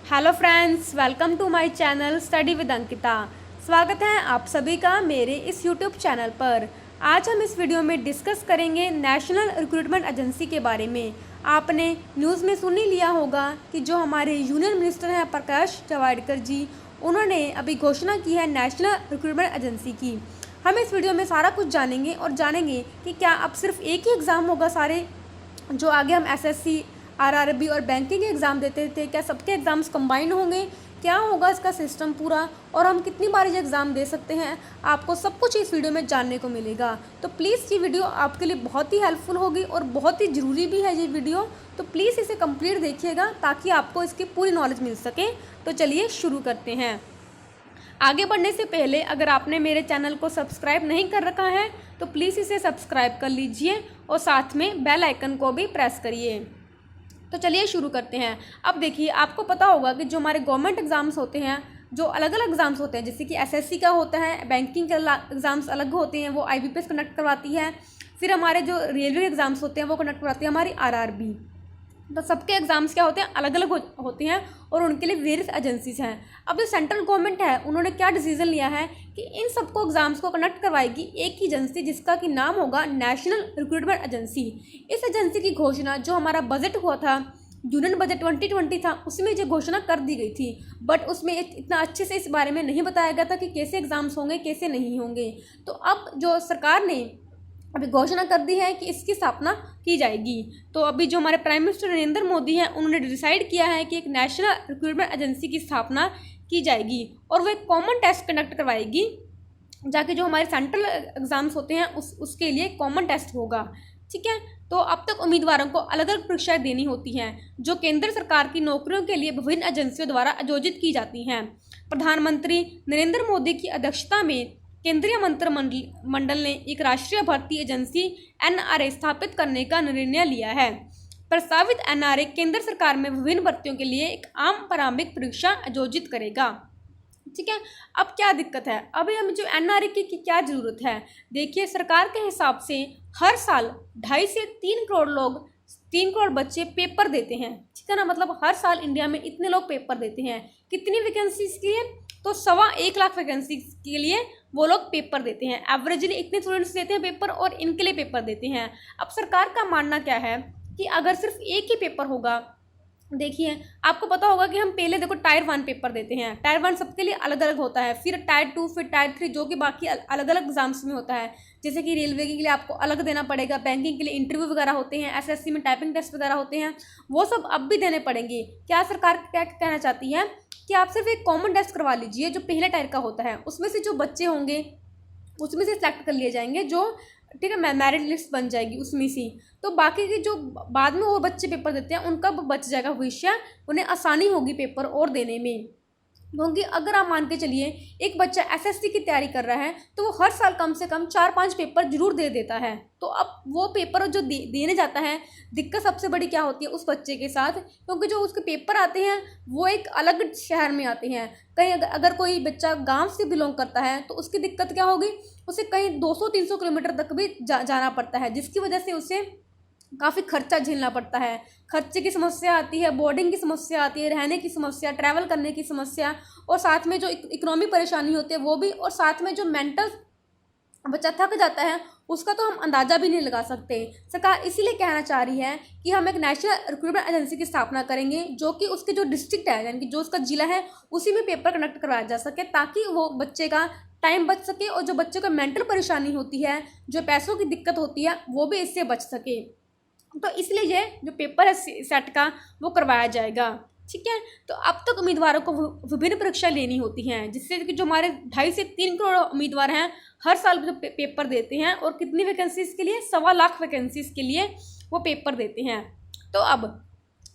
Hello friends, welcome to my channel study with Ankita. स्वागत है आप सभी का मेरे इस यूट्यूब चैनल पर। आज हम इस वीडियो में डिस्कस करेंगे नेशनल रिक्रूटमेंट एजेंसी के बारे में। आपने न्यूज़ में सुन ही लिया होगा कि जो हमारे यूनियन मिनिस्टर हैं प्रकाश जावड़ेकर जी, उन्होंने अभी घोषणा की है नेशनल रिक्रूटमेंट एजेंसी की। हम इस वीडियो में सारा कुछ जानेंगे और जानेंगे कि क्या अब सिर्फ एक ही एग्ज़ाम होगा, सारे जो आगे हम एसएससी, आरआरबी और बैंकिंग के एग्ज़ाम देते थे, क्या सबके एग्ज़ाम्स कंबाइंड होंगे, क्या होगा इसका सिस्टम पूरा, और हम कितनी बार ये एग्ज़ाम दे सकते हैं, आपको सब कुछ इस वीडियो में जानने को मिलेगा। तो प्लीज़ ये वीडियो आपके लिए बहुत ही हेल्पफुल होगी और बहुत ही ज़रूरी भी है ये वीडियो, तो प्लीज़ इसे कंप्लीट देखिएगा ताकि आपको इसकी पूरी नॉलेज मिल सके। तो चलिए शुरू करते हैं। आगे बढ़ने से पहले अगर आपने मेरे चैनल को सब्सक्राइब नहीं कर रखा है तो प्लीज़ इसे सब्सक्राइब कर लीजिए और साथ में बेल आइकन को भी प्रेस करिए। तो चलिए शुरू करते हैं। अब देखिए, आपको पता होगा कि जो हमारे गवर्नमेंट एग्ज़ाम्स होते हैं, जो अलग अलग एग्ज़ाम्स होते हैं, जैसे कि एसएससी का होता है, बैंकिंग के एग्ज़ाम्स अलग होते हैं, वो आईबीपीएस कंडक्ट करवाती है। फिर हमारे जो रेलवे एग्ज़ाम्स होते हैं वो कंडक्ट करवाती है हमारी आरआरबी। तो सबके एग्ज़ाम्स क्या होते हैं, अलग अलग होते हैं और उनके लिए वेरियस एजेंसीज हैं। अब जो सेंट्रल गवर्नमेंट है उन्होंने क्या डिसीजन लिया है कि इन सबको एग्ज़ाम्स को कंडक्ट करवाएगी एक ही एजेंसी, जिसका कि नाम होगा नेशनल रिक्रूटमेंट एजेंसी। इस एजेंसी की घोषणा जो हमारा बजट हुआ था, यूनियन बजट 2020 था, उसमें ये घोषणा कर दी गई थी, बट उसमें इतना अच्छे से इस बारे में नहीं बताया गया था कि कैसे एग्ज़ाम्स होंगे कैसे नहीं होंगे। तो अब जो सरकार ने अभी घोषणा कर दी है कि इसकी स्थापना की जाएगी। तो अभी जो हमारे प्राइम मिनिस्टर नरेंद्र मोदी हैं उन्होंने डिसाइड किया है कि एक नेशनल रिक्रूटमेंट एजेंसी की स्थापना की जाएगी और वो एक कॉमन टेस्ट कंडक्ट करवाएगी, जाके जो हमारे सेंट्रल एग्ज़ाम्स होते हैं उसके लिए कॉमन टेस्ट होगा। ठीक है। तो अब तक उम्मीदवारों को अलग अलग परीक्षाएं देनी होती हैं जो केंद्र सरकार की नौकरियों के लिए विभिन्न एजेंसियों द्वारा आयोजित की जाती हैं। प्रधानमंत्री नरेंद्र मोदी की अध्यक्षता में केंद्रीय मंत्रिमंडल ने एक राष्ट्रीय भर्ती एजेंसी एनआरए स्थापित करने का निर्णय लिया है। प्रस्तावित एनआरए केंद्र सरकार में विभिन्न भर्तियों के लिए एक आम प्रारंभिक परीक्षा आयोजित करेगा। ठीक है। अब क्या दिक्कत है, अभी हमें जो एनआरए की क्या ज़रूरत है। देखिए, सरकार के हिसाब से हर साल 2.5 से 3 करोड़ लोग, 3 करोड़ बच्चे पेपर देते हैं। ठीक है ना, मतलब हर साल इंडिया में इतने लोग पेपर देते हैं। कितनी वैकेंसीज के लिए, तो 1.25 लाख वैकेंसी के लिए वो लोग पेपर देते हैं। एवरेजली इतने स्टूडेंट्स देते हैं पेपर और इनके लिए पेपर देते हैं। अब सरकार का मानना क्या है कि अगर सिर्फ एक ही पेपर होगा, देखिए आपको पता होगा कि हम पहले देखो टायर 1 पेपर देते हैं, टायर 1 सबके लिए अलग अलग होता है, फिर टायर 2, फिर टायर 3, जो कि बाकी अलग अलग एग्जाम्स में होता है। जैसे कि रेलवे के लिए आपको अलग देना पड़ेगा, बैंकिंग के लिए इंटरव्यू वगैरह होते हैं, एसएससी में टाइपिंग टेस्ट वगैरह होते हैं, वो सब अब भी देने पड़ेंगे। क्या सरकार क्या कहना चाहती है कि आप सिर्फ एक कॉमन टेस्ट करवा लीजिए जो पहले टायर का होता है, उसमें से जो बच्चे होंगे उसमें से सेलेक्ट कर लिए जाएंगे, जो ठीक है मेरिट लिस्ट बन जाएगी उसमें से। तो बाकी के जो बाद में वो बच्चे पेपर देते हैं उनका बच जाएगा भविष्य, उन्हें आसानी होगी पेपर और देने में। क्योंकि अगर आप मान के चलिए एक बच्चा एसएससी की तैयारी कर रहा है तो वो हर साल कम से कम 4-5 पेपर जरूर दे देता है। तो अब वो पेपर जो देने जाता है, दिक्कत सबसे बड़ी क्या होती है उस बच्चे के साथ, क्योंकि जो उसके पेपर आते हैं वो एक अलग शहर में आते हैं। कहीं अगर कोई बच्चा गांव से बिलोंग करता है तो उसकी दिक्कत क्या होगी, उसे कहीं 200-300 किलोमीटर तक भी जाना पड़ता है, जिसकी वजह से उसे काफ़ी खर्चा झेलना पड़ता है। खर्चे की समस्या आती है, बोर्डिंग की समस्या आती है, रहने की समस्या, ट्रैवल करने की समस्या, और साथ में जो इकोनॉमी परेशानी होती है वो भी, और साथ में जो मेंटल बच्चा थक जाता है उसका तो हम अंदाज़ा भी नहीं लगा सकते। सरकार इसीलिए कहना चाह रही है कि हम एक नेशनल रिक्रूटमेंट एजेंसी की स्थापना करेंगे जो कि उसके जो डिस्ट्रिक्ट है, यानी कि जो उसका जिला है उसी में पेपर कंडक्ट करवाया जा सके, ताकि वो बच्चे का टाइम बच सके और जो बच्चे को मेंटल परेशानी होती है, जो पैसों की दिक्कत होती है, वो भी इससे बच सके। तो इसलिए ये जो पेपर है सेट का वो करवाया जाएगा। ठीक है। तो अब तक उम्मीदवारों को विभिन्न परीक्षा लेनी होती हैं, जिससे कि जो हमारे 2.5 से 3 करोड़ उम्मीदवार हैं हर साल जो पेपर देते हैं, और कितनी वैकेंसीज के लिए, 1.25 लाख वैकेंसीज के लिए वो पेपर देते हैं। तो अब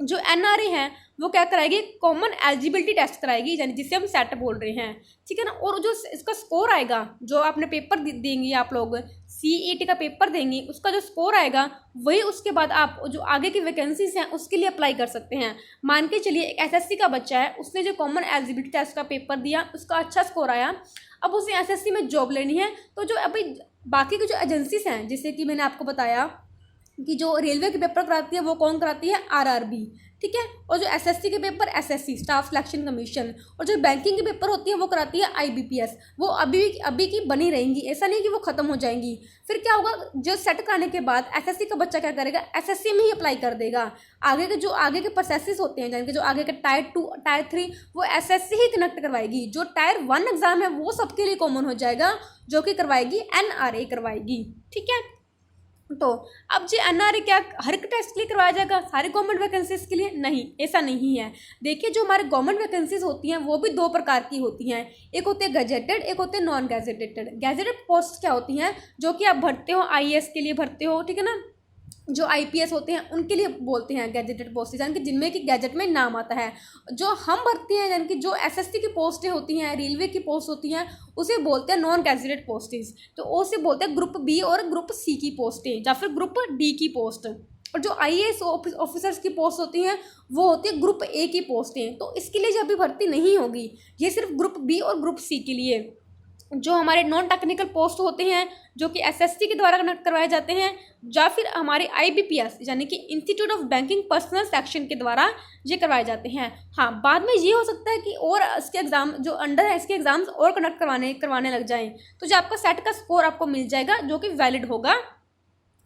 जो एनआरए है वो क्या कराएगी, कॉमन एलिजिबिलिटी टेस्ट कराएगी, यानी जिसे हम सेट बोल रहे हैं। ठीक है ना। और जो इसका स्कोर आएगा, जो आपने पेपर देंगे, आप लोग सीईटी का पेपर देंगे, उसका जो स्कोर आएगा वही उसके बाद आप जो आगे की वैकेंसीज हैं उसके लिए अप्लाई कर सकते हैं। मान के चलिए एक एसएससी का बच्चा है, उसने जो कॉमन एलिजिबिलिटी टेस्ट का पेपर दिया, उसका अच्छा स्कोर आया, अब उसे एसएससी में जॉब लेनी है। तो जो अभी बाकी की जो एजेंसीज हैं, जैसे कि मैंने आपको बताया कि जो रेलवे के पेपर कराती है वो कौन कराती है, आरआरबी। ठीक है। और जो एसएससी के paper SSC staff selection commission, और जो बैंकिंग के पेपर होती है वो कराती है आईबीपीएस। वो अभी की बनी रहेंगी, ऐसा नहीं कि वो खत्म हो जाएंगी। फिर क्या होगा, जो सेट कराने के बाद एसएससी का बच्चा क्या करेगा, एसएससी में ही अप्लाई कर देगा। आगे के प्रोसेसेस होते हैं, यानी कि जो आगे के टायर 2 टायर 3 वो एसएससी ही कनेक्ट करवाएगी। जो टायर 1 एग्जाम है वो सबके लिए कॉमन हो जाएगा, जो कि करवाएगी एनआरए करवाएगी। ठीक है। तो अब जी एनआरए क्या हर एक टेस्ट के लिए करवाया जाएगा, सारी गवर्नमेंट वैकेंसीज के लिए? नहीं, ऐसा नहीं है। देखिए, जो हमारे गवर्नमेंट वैकेंसीज होती हैं वो भी 2 प्रकार की होती हैं। एक होते हैं गजेटेड, एक होते हैं नॉन गजेटेड। गजेटेड पोस्ट क्या होती हैं, जो कि आप भरते हो, आईएएस के लिए भरते हो, ठीक है ना, जो आईपीएस होते हैं उनके लिए बोलते हैं गैजेटेड पोस्ट, यानी कि जिनमें कि गैजेट में नाम आता है। जो हम भरते हैं, यानी कि जो एसएससी की पोस्टें होती हैं, रेलवे की पोस्ट होती हैं, उसे बोलते हैं नॉन गैजेटेड पोस्टेज। तो उसे बोलते हैं ग्रुप बी और ग्रुप सी की पोस्टें, या फिर ग्रुप डी की पोस्ट। और जो आईएएस ऑफिसर्स की पोस्ट होती हैं वो होती है ग्रुप ए की पोस्टें। तो इसके लिए जब भी भर्ती नहीं होगी, ये सिर्फ ग्रुप बी और ग्रुप सी के लिए। जो हमारे नॉन टेक्निकल पोस्ट होते हैं, जो कि एसएससी के द्वारा कनेक्ट करवाए जाते हैं, या फिर हमारे आईबीपीएस यानी कि institute of banking personal section के द्वारा ये करवाए जाते हैं। हाँ, बाद में ये हो सकता है कि और इसके एग्जाम जो अंडर है, इसके एग्जाम्स और कनेक्ट करवाने लग जाएं, तो जो आपका सेट का स्कोर आपको मिल जाएगा, जो कि वैलिड होगा।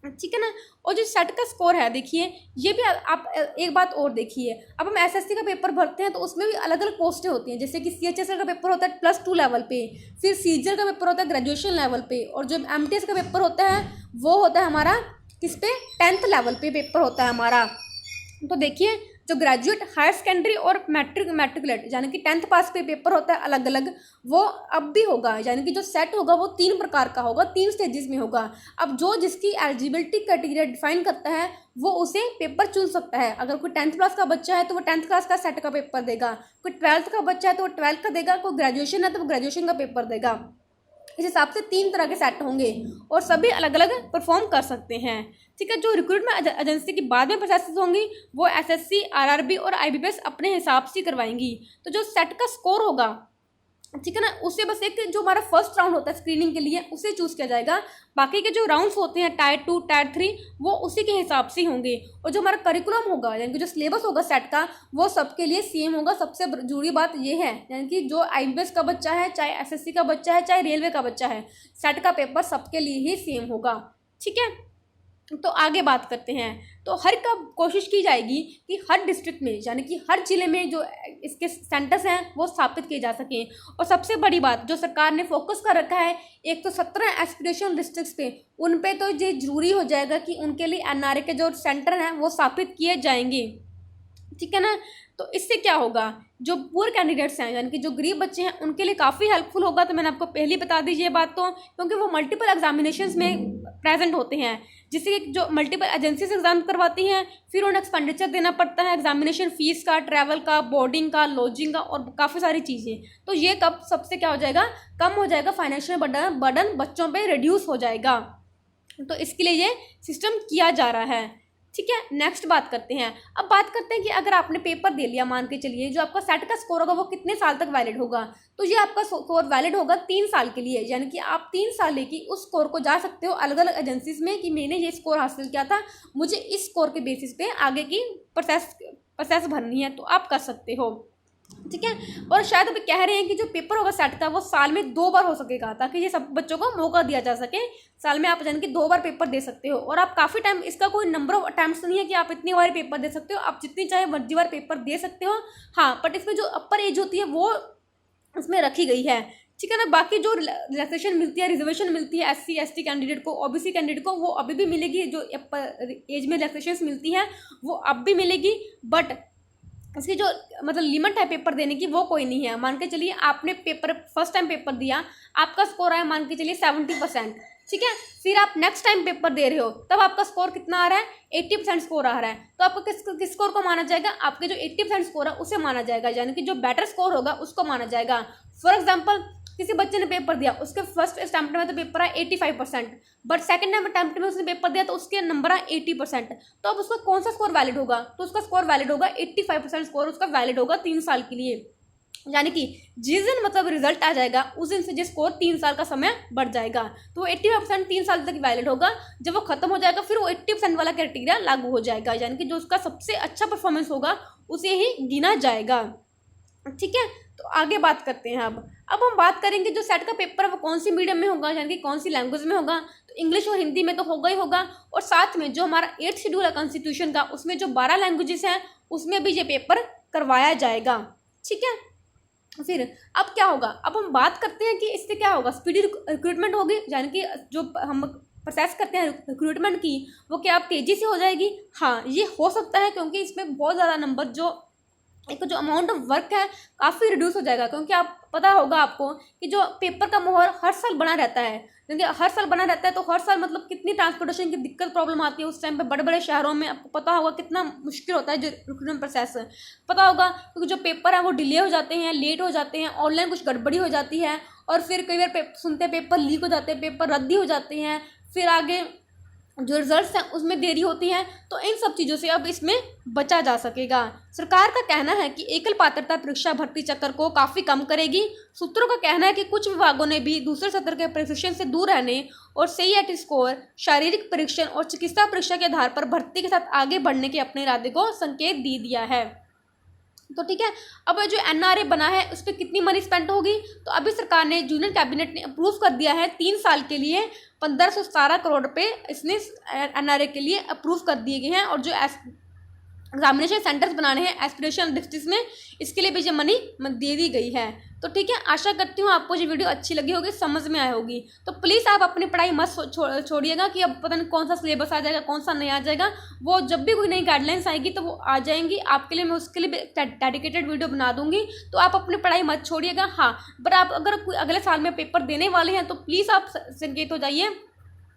ठीक है ना। और जो सेट का स्कोर है, देखिए ये भी आप एक बात और देखिए, अब हम एसएससी का पेपर भरते हैं तो उसमें भी अलग अलग पोस्टें होती हैं। जैसे कि सीएचएसएल का पेपर होता है +2 लेवल पे, फिर सीजीएल का पेपर होता है ग्रेजुएशन लेवल पे, और जो एमटीएस का पेपर होता है वो होता है हमारा किस पे, 10th लेवल पे पेपर होता है हमारा। तो देखिए, जो ग्रेजुएट, हायर सेकेंडरी और मैट्रिकुलेट यानी कि 10th पास पे पेपर होता है अलग अलग, वो अब भी होगा। यानी कि जो सेट होगा वो 3 प्रकार का होगा, 3 स्टेजेस में होगा। अब जो जिसकी एलिजिबिलिटी क्राइटेरिया डिफाइन करता है वो उसे पेपर चुन सकता है। अगर कोई 10th क्लास का बच्चा है तो वो 10th क्लास का सेट का पेपर देगा, कोई 12th का बच्चा है तो वो 12th का देगा, कोई ग्रेजुएशन है तो वो ग्रेजुएशन का पेपर देगा। इस हिसाब से 3 तरह के सेट होंगे और सभी अलग अलग परफॉर्म कर सकते हैं। ठीक है। जो रिक्रूटमेंट एजेंसी की बाद में प्रोसेस होंगी वो एसएससी, आरआरबी और आईबीपीएस अपने हिसाब से करवाएंगी। तो जो सेट का स्कोर होगा, ठीक है ना, उससे बस एक जो हमारा फर्स्ट राउंड होता है स्क्रीनिंग के लिए उसे चूज़ किया जाएगा। बाकी के जो राउंड्स होते हैं टायर 2 टायर 3 वो उसी के हिसाब से होंगे। और जो हमारा करिकुलम होगा, यानी कि जो सिलेबस होगा सेट का, वो सबके लिए सेम होगा। सबसे जरूरी बात ये है, यानी कि जो आईबीपीएस का बच्चा है, चाहे एसएससी का बच्चा है, चाहे रेलवे का बच्चा है, सेट का पेपर सबके लिए ही सेम होगा। ठीक है। तो आगे बात करते हैं। तो हर का कोशिश की जाएगी कि हर डिस्ट्रिक्ट में, यानी कि हर जिले में जो इसके सेंटर्स हैं वो स्थापित किए जा सकें। और सबसे बड़ी बात जो सरकार ने फोकस कर रखा है, एक तो 17 एस्पिरेशनल डिस्ट्रिक्ट्स पे, उन पे तो ये जरूरी हो जाएगा कि उनके लिए एनआरए के जो सेंटर हैं वो स्थापित किए जाएंगे। ठीक है ना। तो इससे क्या होगा, जो पुअर कैंडिडेट्स हैं, यानी कि जो गरीब बच्चे हैं, उनके लिए काफ़ी हेल्पफुल होगा। तो मैंने आपको पहले बता दी ये बात, तो क्योंकि वो मल्टीपल एग्जामिनेशंस में प्रेजेंट होते हैं, जिससे जो मल्टीपल एजेंसीज एग्जाम करवाती हैं, फिर उन्हें एक्सपेंडिचर देना पड़ता है एग्जामिनेशन फीस का, ट्रैवल का, बोर्डिंग का, लॉजिंग का और काफ़ी सारी चीज़ें। तो ये कब सबसे क्या हो जाएगा, कम हो जाएगा, फाइनेंशियल बर्डन बच्चों पर रिड्यूस हो जाएगा। तो इसके लिए ये सिस्टम किया जा रहा है। ठीक है। नेक्स्ट बात करते हैं। अब बात करते हैं कि अगर आपने पेपर दे लिया, मान के चलिए जो आपका सेट का स्कोर होगा वो कितने साल तक वैलिड होगा। तो ये आपका स्कोर वैलिड होगा 3 साल के लिए, यानी कि आप 3 साल लेके उस स्कोर को जा सकते हो अलग अलग एजेंसीज में कि मैंने ये स्कोर हासिल किया था, मुझे इस स्कोर के बेसिस पे आगे की प्रोसेस भरनी है, तो आप कर सकते हो। ठीक है। और शायद अभी कह रहे हैं कि जो पेपर होगा सेट का वो साल में 2 बार हो सकेगा, ताकि ये सब बच्चों को मौका दिया जा सके। साल में आप यानी कि 2 बार पेपर दे सकते हो, और आप काफ़ी टाइम, इसका कोई नंबर ऑफ अटैम्प्ट्स नहीं है कि आप इतनी बार पेपर दे सकते हो, आप जितनी चाहे मर्जी बार पेपर दे सकते हो। हाँ, बट इसमें जो अपर एज होती है वो इसमें रखी गई है। ठीक है ना। बाकी जो रिलैक्सेशन मिलती है, रिजर्वेशन मिलती है SC ST कैंडिडेट को, OBC कैंडिडेट को, वो अभी भी मिलेगी। जो एज में रिलैक्सेशन मिलती है वो अब भी मिलेगी, बट इसकी जो मतलब लिमिट है पेपर देने की वो कोई नहीं है। मान के चलिए आपने पेपर फर्स्ट टाइम पेपर दिया, आपका स्कोर आया मान के चलिए 70%, ठीक है। फिर आप नेक्स्ट टाइम पेपर दे रहे हो, तब आपका स्कोर कितना आ रहा है, 80% स्कोर आ रहा है, तो आपको किस स्कोर को माना जाएगा, आपके जो 80% स्कोर है उसे माना जाएगा, यानी कि जो बेटर स्कोर होगा उसको माना जाएगा। फॉर एग्जाम्पल, किसी बच्चे ने पेपर दिया, उसके फर्स्ट अटेम्प्ट में तो पेपर आया 85%, बट सेकंड टाइम अटेम्प्ट में उसने पेपर दिया तो उसके नंबर आया 80%, तो अब उसका कौन सा स्कोर वैलिड होगा, तो उसका स्कोर वैलिड होगा 85% स्कोर उसका वैलिड होगा 3 साल के लिए। यानी कि जिस दिन मतलब रिजल्ट आ जाएगा उस दिन से जो स्कोर 3 साल का समय बढ़ जाएगा, तो वो 85% 3 साल तक वैलिड होगा। जब वो खत्म हो जाएगा फिर वो 80% वाला क्राइटेरिया लागू हो जाएगा, यानी कि जो उसका सबसे अच्छा परफॉर्मेंस होगा उसे ही गिना जाएगा। ठीक है, तो आगे बात करते हैं। अब हम बात करेंगे जो सेट का पेपर है वो कौन सी मीडियम में होगा, यानी कि कौन सी लैंग्वेज में होगा। तो इंग्लिश और हिंदी में तो होगा ही होगा, और साथ में जो हमारा 8th शेड्यूल है कॉन्स्टिट्यूशन का, उसमें जो 12 लैंग्वेजेस हैं उसमें भी ये पेपर करवाया जाएगा। ठीक है, फिर अब क्या होगा, अब हम बात करते हैं कि इससे क्या होगा, स्पीडी रिक्रूटमेंट होगी, यानी कि जो हम प्रोसेस करते हैं रिक्रूटमेंट की वो क्या अब तेज़ी से हो जाएगी। हाँ, ये हो सकता है, क्योंकि इसमें बहुत ज़्यादा नंबर जो अमाउंट ऑफ वर्क है काफ़ी रिड्यूस हो जाएगा, क्योंकि आप पता होगा आपको कि जो पेपर का माहौल हर साल बना रहता है, क्योंकि हर साल बना रहता है तो हर साल मतलब कितनी ट्रांसपोर्टेशन की दिक्कत प्रॉब्लम आती है उस टाइम पे। बड़े बड़े शहरों में आपको पता होगा कितना मुश्किल होता है जो रिक्रूटमेंट प्रोसेस है, पता होगा, क्योंकि जो पेपर है वो डिले हो जाते हैं, लेट हो जाते हैं, ऑनलाइन कुछ गड़बड़ी हो जाती है, और फिर कई बार सुनते हैं पेपर लीक हो जाते हैं, पेपर रद्दी हो जाते हैं, फिर आगे जो रिजल्ट्स हैं उसमें देरी होती है। तो इन सब चीज़ों से अब इसमें बचा जा सकेगा। सरकार का कहना है कि एकल पात्रता परीक्षा भर्ती चक्कर को काफ़ी कम करेगी। सूत्रों का कहना है कि कुछ विभागों ने भी दूसरे सत्र के परीक्षण से दूर रहने और CET स्कोर, शारीरिक परीक्षण और चिकित्सा परीक्षा के आधार पर भर्ती के साथ आगे बढ़ने के अपने इरादे को संकेत दे दिया है। तो ठीक है, अब जो NRA बना है उस पर कितनी मनी स्पेंड होगी, तो अभी सरकार ने, यूनियन कैबिनेट ने अप्रूव कर दिया है 3 साल के लिए 1517 करोड़ रुपये इसने NRA के लिए अप्रूव कर दिए गए हैं। और जो एग्जामिनेशन सेंटर्स बनाने हैं एस्पिरेशन डिस्ट्रिक्ट में, इसके लिए भी ये मनी दे दी गई है। तो ठीक है, आशा करती हूँ आपको ये वीडियो अच्छी लगी होगी, समझ में आई होगी। तो प्लीज़ आप अपनी पढ़ाई मत छोड़िएगा कि अब पता नहीं कौन सा सिलेबस आ जाएगा, कौन सा नहीं आ जाएगा। वो जब भी कोई नई गाइडलाइंस आएगी तो वो आ जाएंगी आपके लिए, मैं उसके लिए डेडिकेटेड वीडियो बना दूंगी। तो आप अपनी पढ़ाई मत छोड़िएगा। हाँ, पर आप अगर कोई अगले साल में पेपर देने वाले हैं तो प्लीज़ आप संकेत हो जाइए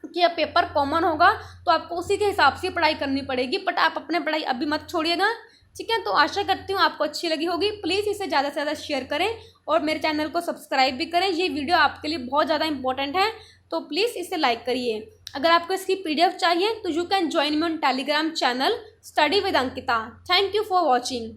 कि अब पेपर कॉमन होगा, तो आपको उसी के हिसाब से पढ़ाई करनी पड़ेगी, बट आप अपने पढ़ाई अभी मत छोड़िएगा। ठीक है, तो आशा करती हूँ आपको अच्छी लगी होगी। प्लीज़ इसे ज़्यादा से ज़्यादा शेयर करें और मेरे चैनल को सब्सक्राइब भी करें, ये वीडियो आपके लिए बहुत ज़्यादा इंपॉर्टेंट है, तो प्लीज़ इसे लाइक करिए। अगर आपको इसकी PDF चाहिए तो you can join me on Telegram channel study with Ankita. Thank you for watching.